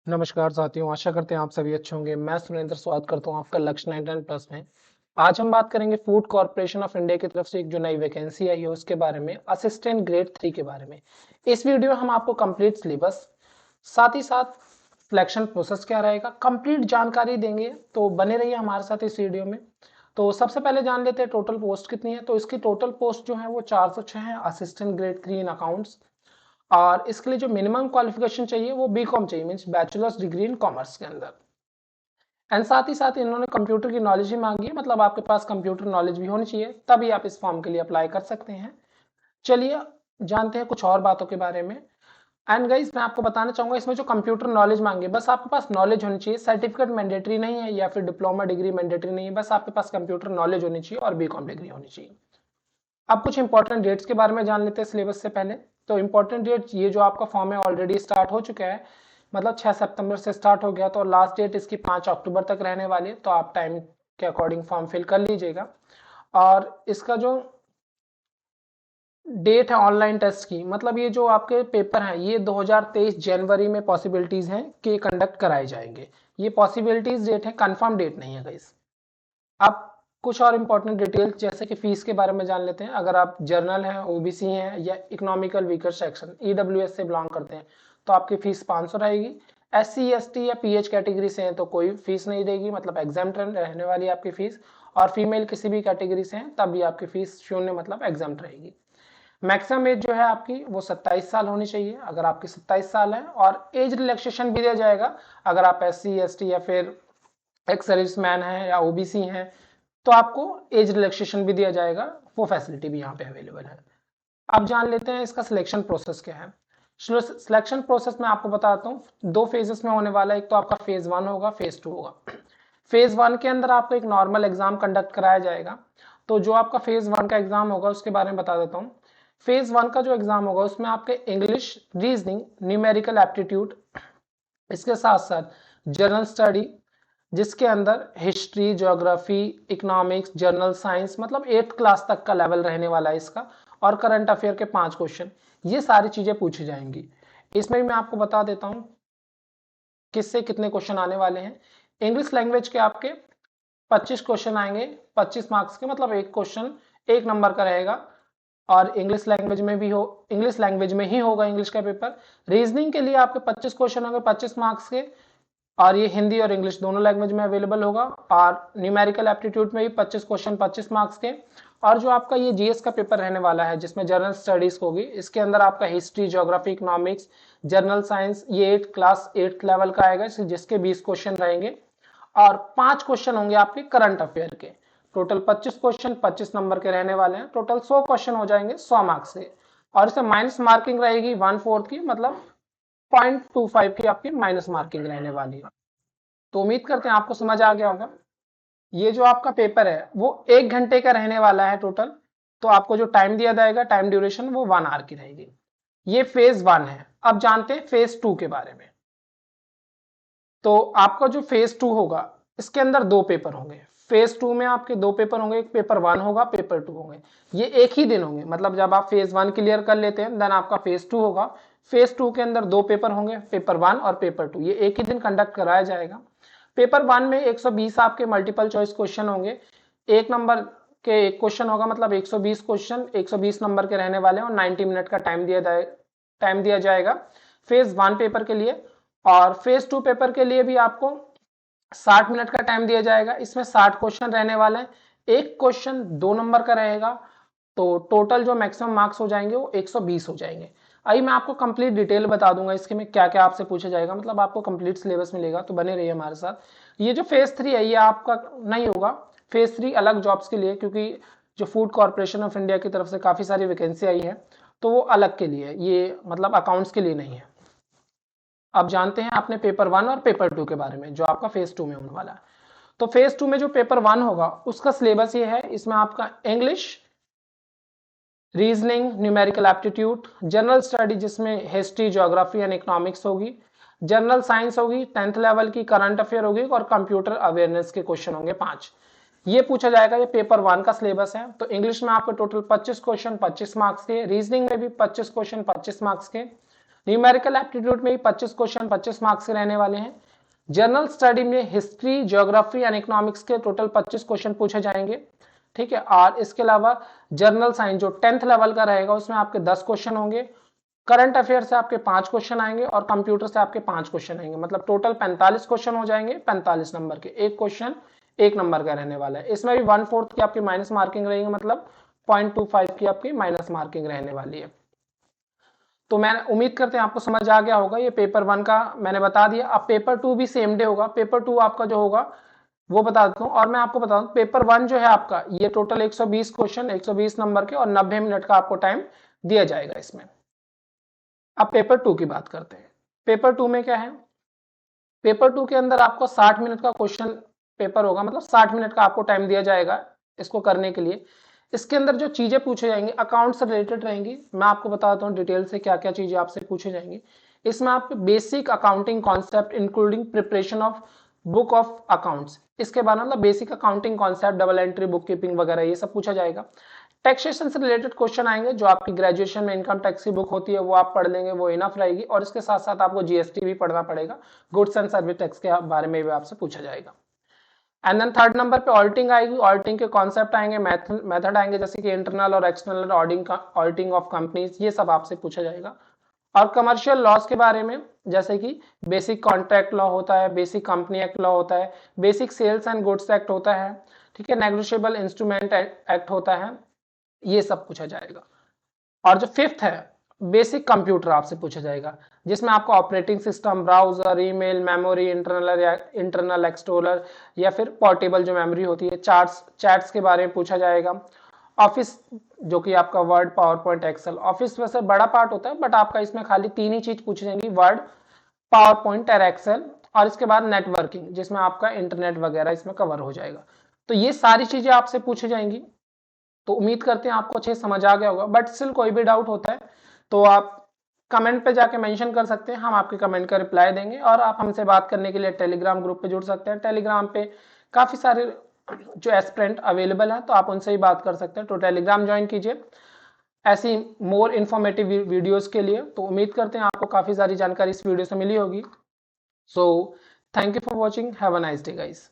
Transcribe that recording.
नमस्कार साथियों, आशा करते हैं आप सभी अच्छे होंगे। मैं सुरेंद्र स्वागत करता हूं आपका लक्ष्य 99 प्लस में। आज हम बात करेंगे फूड कॉर्पोरेशन ऑफ इंडिया की तरफ से एक जो नई वैकेंसी आई है उसके बारे में, असिस्टेंट ग्रेड 3 के बारे में। इस वीडियो में हम आपको कंप्लीट सिलेबस, साथ ही साथ सिलेक्शन प्रोसेस क्या रहेगा, कंप्लीट जानकारी देंगे। तो बने रहिए हमारे साथ इस वीडियो में। तो सबसे पहले जान लेते हैं टोटल पोस्ट कितनी है। तो इसकी टोटल पोस्ट जो है वो 406 है, असिस्टेंट ग्रेड 3 इन अकाउंट्स। और इसके लिए जो मिनिमम क्वालिफिकेशन चाहिए वो बीकॉम चाहिए, means bachelors degree in commerce के अंदर। एंड साथ ही साथ इन्होंने कंप्यूटर की नॉलेज ही मांगी है, मतलब आपके पास कंप्यूटर नॉलेज भी होनी चाहिए, तभी आप इस फॉर्म के लिए अप्लाई कर सकते हैं। चलिए जानते हैं कुछ और बातों के बारे में। एंड गाइस मैं आपको बताना चाहूंगा, इसमें जो कंप्यूटर नॉलेज मांगे, बस आपके पास नॉलेज होनी चाहिए। सर्टिफिकेट मैंडेटरी नहीं है या फिर डिप्लोमा डिग्री मैंडेटरी नहीं है, बस आपके पास कंप्यूटर नॉलेज होनी चाहिए और बीकॉम डिग्री होनी चाहिए। अब कुछ इंपॉर्टेंट डेट्स के बारे में जान लेते हैं सिलेबस से पहले। तो इंपॉर्टेंट डेट, ये जो आपका फॉर्म है ऑलरेडी स्टार्ट हो चुका है, मतलब 6 सितंबर से स्टार्ट हो गया, तो लास्ट डेट इसकी 5 अक्टूबर तक रहने वाली है। तो आप टाइम के अकॉर्डिंग फॉर्म फिल कर लीजिएगा। और इसका जो डेट है ऑनलाइन टेस्ट की, मतलब ये जो आपके पेपर हैं ये 2023 जनवरी में पॉसिबिलिटीज हैं कि कंडक्ट कराए जाएंगे। ये पॉसिबिलिटीज डेट है, कंफर्म डेट नहीं है गाइस। अब कुछ और इंपॉर्टेंट डिटेल्स जैसे कि फीस के बारे में जान लेते हैं। अगर आप जर्नल हैं, ओबीसी हैं या इकोनॉमिकल वीकर सेक्शन ईडब्ल्यूएस से बिलोंग करते हैं तो आपकी फीस 500 रहेगी। एससी एसटी या पीएच कैटेगरी से हैं तो कोई फीस नहीं रहेगी, मतलब एग्जाम्प्ट रहने वाली आपकी फीस। और फीमेल किसी भी कैटेगरी से हैं तब भी आपकी फीस शून्य, मतलब एग्जाम्प्ट रहेगी। मैक्सिमम एज जो है आपकी वो 27 साल होनी चाहिए, अगर आपकी 27 साल है। और एज रिलैक्सेशन भी दिया जाएगा, अगर आप एससी एसटी या फिर एक्स सर्विसमैन है या ओबीसी हैं तो आपको एज रिलैक्सेशन भी दिया जाएगा। वो फैसिलिटी भी यहाँ पे अवेलेबल है। अब जान लेते हैं इसका सिलेक्शन प्रोसेस क्या है। सिलेक्शन प्रोसेस में आपको बताता हूँ, दो फेजेस में होने वाला है। एक तो आपका फेज 1 होगा, फेज 2 होगा। फेज 1 के अंदर आपको एक नॉर्मल एग्जाम कंडक्ट कराया जाएगा। तो जो आपका फेज 1 का एग्जाम होगा उसके बारे में बता देता हूँ। फेज 1 का जो एग्जाम होगा उसमें आपके इंग्लिश, रीजनिंग, न्यूमेरिकल एप्टीट्यूड, इसके साथ साथ जनरल स्टडी, जिसके अंदर history, geography, economics, general science, मतलब 8th क्लास तक का लेवल रहने वाला है इसका। और करंट अफेयर के 5 क्वेश्चन, ये सारी चीजें पूछी जाएंगी। इसमें भी मैं आपको बता देता हूं किससे कितने क्वेश्चन आने वाले हैं। इंग्लिश लैंग्वेज के आपके 25 क्वेश्चन आएंगे, 25 मार्क्स के, मतलब एक क्वेश्चन 1 नंबर का रहेगा। और इंग्लिश लैंग्वेज में भी हो, इंग्लिश लैंग्वेज में ही होगा इंग्लिश का पेपर। रीजनिंग के लिए आपके 25 क्वेश्चन होंगे 25 मार्क्स के, और ये हिंदी और इंग्लिश दोनों लैंग्वेज में अवेलेबल होगा। और न्यूमेरिकल एप्टीट्यूड में भी 25 क्वेश्चन 25 मार्क्स के। और जो आपका ये जीएस का पेपर रहने वाला है जिसमें जनरल स्टडीज होगी, इसके अंदर आपका history, geography, economics, general science, ये 8th लेवल का आएगा, जिसके 20 क्वेश्चन रहेंगे। और 5 क्वेश्चन होंगे आपके करंट अफेयर के। टोटल 25 क्वेश्चन 25 नंबर के रहने वाले हैं। टोटल 100 क्वेश्चन हो जाएंगे 100 मार्क्स के। और इसे माइनस मार्किंग रहेगी 1/4 की, मतलब 0.25 की आपकी माइनस मार्किंग रहने वाली है। तो उम्मीद करते हैं आपको समझ आ गया होगा। ये जो आपका पेपर है वो 1 घंटे का रहने वाला है टोटल। तो आपको जो टाइम दिया जाएगा, टाइम ड्यूरेशन, वो 1 आवर की रहेगी। ये फेज 1 है। अब जानते हैं फेज 2 के बारे में। तो आपका जो फेज 2 होगा इसके अंदर 2 पेपर होंगे। फेज 2 में आपके 2 पेपर होंगे, एक पेपर 1 होगा, पेपर 2 होंगे। ये एक ही दिन होंगे, मतलब जब आप फेज 1 क्लियर कर लेते हैं देन आपका फेज 2 होगा। फेज 2 के अंदर 2 पेपर होंगे, पेपर 1 और पेपर 2, ये एक ही दिन कंडक्ट कराया जाएगा। पेपर 1 में 120 आपके मल्टीपल चॉइस क्वेश्चन होंगे। 1 नंबर के एक क्वेश्चन होगा, मतलब 120 क्वेश्चन 120 नंबर के रहने वाले हैं। और 90 मिनट का टाइम दिया जाएगा फेज 1 पेपर के लिए। और फेज 2 पेपर के लिए भी आपको 60 मिनट का टाइम दिया जाएगा। इसमें 60 क्वेश्चन रहने वाले हैं, एक क्वेश्चन 2 नंबर का रहेगा। तो टोटल जो मैक्सिमम मार्क्स हो जाएंगे वो 120 हो जाएंगे। आइए मैं आपको कंप्लीट डिटेल बता दूंगा इसके में क्या क्या आपसे पूछा जाएगा, मतलब आपको कंप्लीट सिलेबस मिलेगा। तो बने रहिए हमारे साथ। ये जो फेज 3 है ये आपका नहीं होगा। फेज 3 अलग जॉब्स के लिए, क्योंकि जो फूड कॉर्पोरेशन ऑफ इंडिया की तरफ से काफी सारी वैकेंसी आई है तो वो अलग के लिए, ये मतलब अकाउंट्स के लिए नहीं है। अब जानते हैं आपने पेपर 1 और पेपर 2 के बारे में जो आपका फेज 2 में होने वाला है। तो फेज 2 में जो पेपर 1 होगा उसका सिलेबस ये है, इसमें आपका English, reasoning, numerical aptitude, general study जिसमें हिस्ट्री, ज्योग्राफी एंड इकोनॉमिक्स होगी, जनरल साइंस होगी, 10th लेवल की, करंट अफेयर होगी, और कंप्यूटर अवेयरनेस के क्वेश्चन होंगे 5। ये पूछा जाएगा, ये पेपर 1 का सिलेबस है। तो इंग्लिश में आपको टोटल 25 क्वेश्चन 25 मार्क्स के, रीजनिंग में भी 25 क्वेश्चन 25 मार्क्स के, न्यूमेरिकल एप्टीट्यूड में 25 क्वेश्चन 25 मार्क्स के रहने वाले हैं। जनरल स्टडी में हिस्ट्री, ज्योग्राफी एंड इकोनॉमिक्स के टोटल 25 क्वेश्चन पूछे जाएंगे, ठीक है। और इसके अलावा जनरल साइंस जो 10th लेवल का रहेगा उसमें आपके 10 क्वेश्चन होंगे, करंट अफेयर से आपके 5 क्वेश्चन आएंगे और कंप्यूटर से आपके 5 क्वेश्चन आएंगे, मतलब टोटल 45 क्वेश्चन हो जाएंगे, 45 नंबर के। एक क्वेश्चन 1 नंबर का रहने वाला है। इसमें भी 1/4 की आपकी माइनस मार्किंग रहेगी, मतलब 0.25 की आपकी माइनस मार्किंग रहने वाली है। तो मैं उम्मीद करते हैं आपको समझ आ गया होगा। ये पेपर 1 का मैंने बता दिया। अब पेपर 2 भी सेम डे होगा। पेपर 2 आपका जो होगा वो बता देता हूँ। और मैं आपको बता दूं पेपर 1 जो है आपका, ये टोटल 120 क्वेश्चन 120 नंबर के और 90 मिनट का आपको टाइम दिया जाएगा इसमें। अब पेपर 2 की बात करते हैं। पेपर 2 में क्या है, पेपर 2 के अंदर आपको 60 मिनट का क्वेश्चन पेपर होगा, मतलब 60 मिनट का आपको टाइम दिया जाएगा इसको करने के लिए। इसके अंदर जो चीजें पूछे जाएंगी अकाउंट से रिलेटेड रहेंगी। मैं आपको बताता हूँ डिटेल से क्या क्या चीजें आपसे पूछे जाएंगी। इसमें आपके basic accounting concept including preparation of book of accounts, इसके बाद मतलब basic accounting concept, double entry, book keeping वगैरह ये सब पूछा जाएगा। टैक्सेशन से रिलेटेड क्वेश्चन आएंगे, जो आपकी ग्रेजुएशन में इनकम टैक्स की बुक होती है वो आप पढ़ लेंगे, वो इनफ रहेगी। और इसके साथ साथ आपको जीएसटी भी पढ़ना पड़ेगा, गुड्स एंड सर्विस टैक्स के बारे में भी आपसे पूछा जाएगा। एंड देन 3rd नंबर पे ऑडिटिंग आएगी। ऑडिटिंग के कॉन्सेप्ट आएंगे, मेथड आएंगे, जैसे कि इंटरनल और एक्सटर्नल ऑडिटिंग ऑफ कंपनीज, ये सब आपसे पूछा जाएगा। और कमर्शियल लॉस के बारे में, जैसे कि बेसिक कॉन्ट्रैक्ट लॉ होता है, बेसिक कंपनी एक्ट लॉ होता है, basic sales and goods act होता है, ठीक है, नेगोशिएबल इंस्ट्रूमेंट एक्ट होता है, ये सब पूछा जाएगा। और जो 5th है बेसिक कंप्यूटर आपसे पूछा जाएगा, जिसमें आपको operating system, browser, email, memory, internal external या फिर पोर्टेबल जो मेमोरी होती है, चैट्स के बारे में पूछा जाएगा। ऑफिस जो कि आपका word, PowerPoint, Excel. Office वैसे बड़ा पार्ट होता है बट आपका इसमें खाली 3 ही चीज पूछी जाएंगी, वर्ड, पावर पॉइंट और एक्सेल। और इसके बाद नेटवर्किंग, जिसमें आपका इंटरनेट वगैरह इसमें कवर हो जाएगा। तो ये सारी चीजें आपसे पूछी जाएंगी। तो उम्मीद करते हैं आपको अच्छे समझ आ गया होगा। बट स्टिल कोई भी डाउट होता है तो आप कमेंट पे जाके मेंशन कर सकते हैं, हम आपके कमेंट का रिप्लाई देंगे। और आप हमसे बात करने के लिए टेलीग्राम ग्रुप पे जुड़ सकते हैं। टेलीग्राम पे काफी सारे जो एस्पिरेंट अवेलेबल है, तो आप उनसे ही बात कर सकते हैं। तो टेलीग्राम ज्वाइन कीजिए ऐसी मोर इन्फॉर्मेटिव वीडियोस के लिए। तो उम्मीद करते हैं आपको काफी सारी जानकारी इस वीडियो से मिली होगी। So thank you for watching, have a nice day guys.